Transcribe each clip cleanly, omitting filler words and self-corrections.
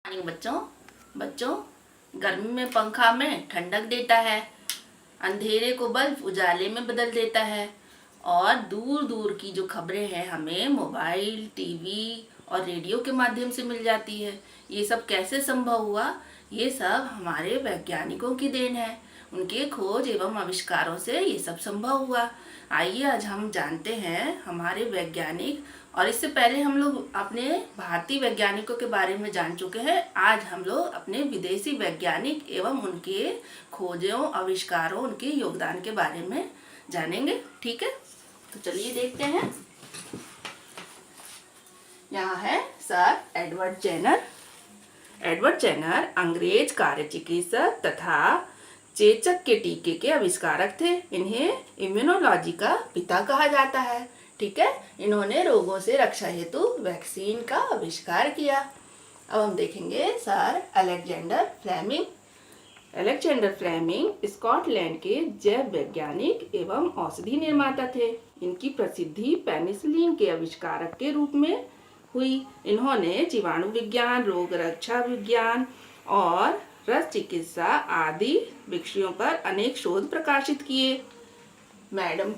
Morning बच्चों गर्मी में पंखा में ठंडक देता है, अंधेरे को बल्ब उजाले में बदल देता है और दूर दूर की जो खबरें हैं हमें मोबाइल, टीवी और रेडियो के माध्यम से मिल जाती है। ये सब कैसे संभव हुआ? ये सब हमारे वैज्ञानिकों की देन है। उनके खोज एवं आविष्कारों से ये सब संभव हुआ। आइए आज हम जानते हैं हमारे वैज्ञानिक, और इससे पहले हम लोग अपने भारतीय वैज्ञानिकों के बारे में जान चुके हैं। आज हम लोग अपने विदेशी वैज्ञानिक एवं उनके खोजों, आविष्कारों, उनके योगदान के बारे में जानेंगे। ठीक है, तो चलिए देखते हैं। यहाँ है sir Edward Jenner. Edward Jenner अंग्रेज कार्य चिकित्सक तथा चेचक के टीके के आविष्कारक थे। इन्हें इम्यूनोलॉजी का पिता कहा जाता है। ठीक है, इन्होंने रोगों से रक्षा हेतु वैक्सीन का आविष्कार किया। अब हम देखेंगे sir Alexander Fleming. Alexander Fleming Scotland के जैव वैज्ञानिक एवं औषधि निर्माता थे। इनकी प्रसिद्धि पेनिसिलिन के आविष्कारक के रूप में हुई। इन्होंने जीवाणु विज्ञान, रोग रक्षा विज्ञान और रस चिकित्सा आदि विषयों पर अनेक शोध प्रकाशित किए। मैडम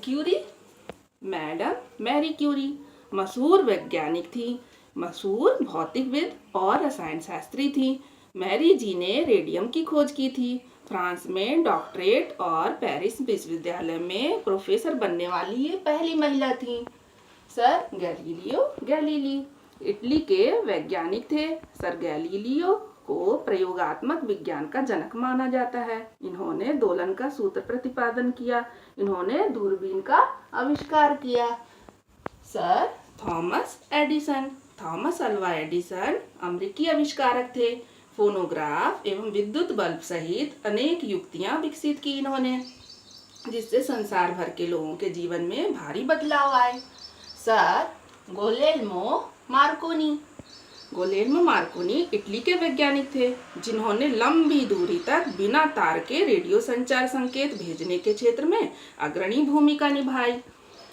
मैरी क्यूरी मशहूर वैज्ञानिक थी, मशहूर भौतिकविद और रसायन शास्त्री थी। मैरी जी ने रेडियम की खोज की थी। फ्रांस में डॉक्टरेट और पेरिस विश्वविद्यालय में प्रोफेसर बनने वाली ये पहली महिला थी। सर गैलीलियो गैलीली इटली के वैज्ञानिक थे। सर गैलीलियो को प्रयोगात्मक विज्ञान का जनक माना जाता है। इन्होंने दोलन का सूत्र प्रतिपादन किया। इन्होंने दूरबीन का आविष्कार किया। सर थॉमस अल्वा एडिसन अमेरिकी आविष्कारक थे। फोनोग्राफ एवं विद्युत बल्ब सहित अनेक युक्तियां विकसित की इन्होंने, जिससे संसार भर के लोगों के जीवन में भारी बदलाव आए। सर गोलेर्मो मार्कोनी इटली के वैज्ञानिक थे, जिन्होंने लंबी दूरी तक बिना तार के रेडियो संचार संकेत भेजने के क्षेत्र में अग्रणी भूमिका निभाई।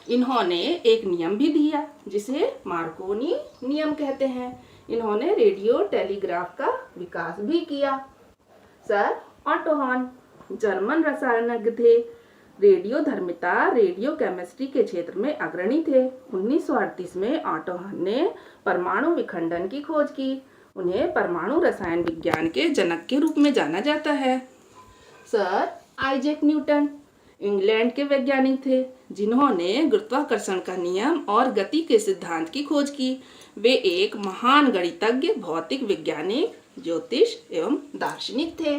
इन्होंने एक नियम भी दिया जिसे मार्कोनी नियम कहते हैं। इन्होंने रेडियो टेलीग्राफ का विकास भी किया। सर ऑटो हॉर्न जर्मन रसायनज्ञ थे। रेडियो धर्मिता, रेडियो केमिस्ट्री के क्षेत्र में अग्रणी थे। 1938 में ऑटो हॉर्न ने परमाणु विखंडन की खोज की। उन्हें परमाणु रसायन विज्ञान के जनक के रूप में जाना जाता है। सर आइजैक न्यूटन इंग्लैंड के वैज्ञानिक थे, जिन्होंने गुरुत्वाकर्षण का नियम और गति के सिद्धांत की खोज की। वे एक महान गणितज्ञ, भौतिक वैज्ञानिक, ज्योतिष एवं दार्शनिक थे।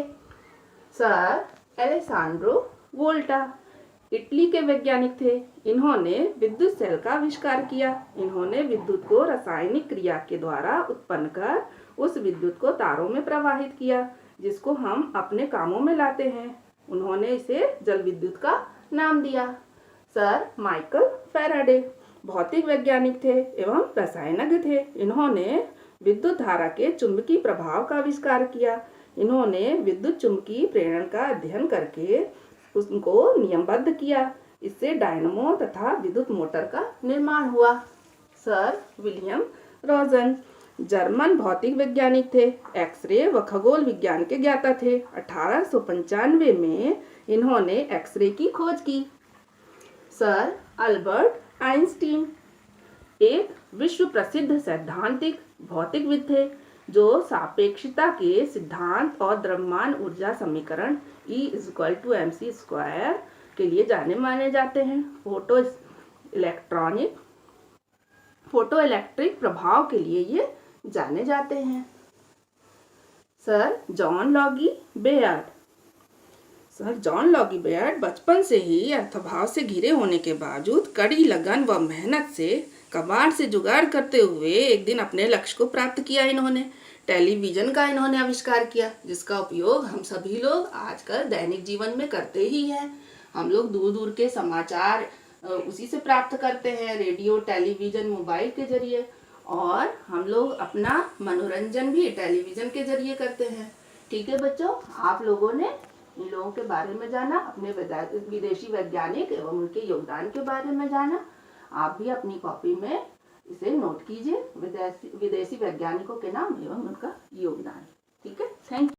सर एलेसांड्रो वोल्टा इटली के वैज्ञानिक थे। इन्होंने विद्युत सेल का आविष्कार किया। इन्होंने विद्युत को रासायनिक क्रिया के द्वारा उत्पन्न कर उस विद्युत को तारों में प्रवाहित किया, जिसको हम अपने कामों में लाते हैं। उन्होंने इसे जल विद्युत का नाम दिया। सर माइकल फैराडे भौतिक वैज्ञानिक थे एवं रसायनज्ञ थे। इन्होंने विद्युत धारा के चुंबकीय प्रभाव का आविष्कार किया। इन्होंने विद्युत चुंबकीय प्रेरण का अध्ययन करके उनको नियमबद्ध किया। इससे डायनमो तथा विद्युत मोटर का निर्माण हुआ। सर विलियम रोजन जर्मन भौतिक वैज्ञानिक थे। एक्सरे व खगोल विज्ञान के ज्ञाता थे। 1895 में इन्होंने एक्सरे की खोज की। सर अल्बर्ट आइंस्टीन एक विश्व प्रसिद्ध सैद्धांतिक भौतिकविद थे, जो सापेक्षता के सिद्धांत और द्रव्यमान ऊर्जा समीकरण E=mc² के लिए जाने माने जाते हैं। फोटो इलेक्ट्रिक प्रभाव के लिए ये जाने जाते हैं। सर जॉन लॉगी बेयर्ड बचपन से ही अर्थाभाव से घिरे होने के बावजूद कड़ी लगन व मेहनत से कबाड़ से जुगाड़ करते हुए एक दिन अपने लक्ष्य को प्राप्त किया। इन्होंने टेलीविज़न का आविष्कार किया, जिसका उपयोग हम सभी लोग आजकल दैनिक जीवन में करते ही हैं। हम लोग दूर दूर के समाचार उसी से प्राप्त करते हैं, रेडियो, टेलीविज़न, मोबाइल के जरिए, और हम लोग अपना मनोरंजन भी टेलीविज़न के जरिए करते हैं। ठीक है बच्चों, आप लोगों ने इन लोगों के बारे में जाना, अपने विदेशी वैज्ञानिक एवं उनके योगदान के बारे में जाना। आप भी अपनी कॉपी में इसे नोट कीजिए, विदेशी वैज्ञानिकों के नाम एवं उनका योगदान। थैंक